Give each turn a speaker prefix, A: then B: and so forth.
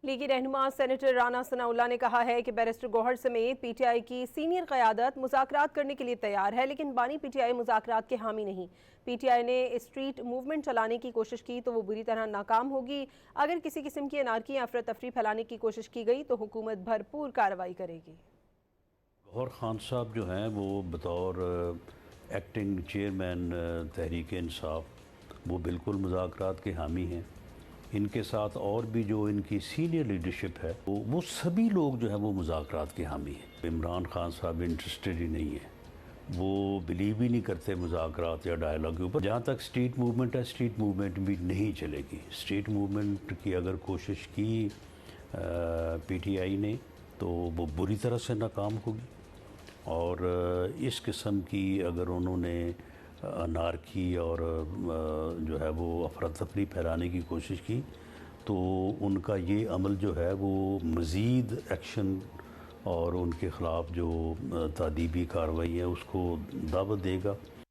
A: लीगी रहनुमा सेनेटर राना सनाउल्लाह ने कहा है कि बैरिस्टर गौहर समेत पीटीआई की सीनियर क़यादत मुज़ाकरात करने के लिए तैयार है, लेकिन बानी पीटीआई मुज़ाकरात के हामी नहीं। पीटीआई ने स्ट्रीट मूवमेंट चलाने की कोशिश की तो वो बुरी तरह नाकाम होगी। अगर किसी किस्म की अनारकी या अफरा तफरी फैलाने की कोशिश की गई तो हुकूमत भरपूर कार्रवाई करेगी।
B: गौहर खान साहब जो हैं वो बतौर एक्टिंग चेयरमैन तहरीक इंसाफ वो बिल्कुल मुज़ाकरात के हामी हैं। इनके साथ और भी जो इनकी सीनियर लीडरशिप है वो सभी लोग जो है वो मुज़ाकरात के हामी हैं। इमरान खान साहब इंटरेस्टेड ही नहीं है, वो बिलीव ही नहीं करते मुज़ाकरात या डायलॉग के ऊपर। जहाँ तक स्ट्रीट मूवमेंट है, स्ट्रीट मूवमेंट भी नहीं चलेगी। स्ट्रीट मूवमेंट की अगर कोशिश की पीटीआई ने तो वो बुरी तरह से नाकाम होगी। और इस किस्म की अगर उन्होंने अनारकी और जो है वो अफरा तफरी फैलाने की कोशिश की तो उनका ये अमल जो है वो मज़ीद एक्शन और उनके ख़िलाफ़ जो तादीबी कार्रवाई है उसको दावत देगा।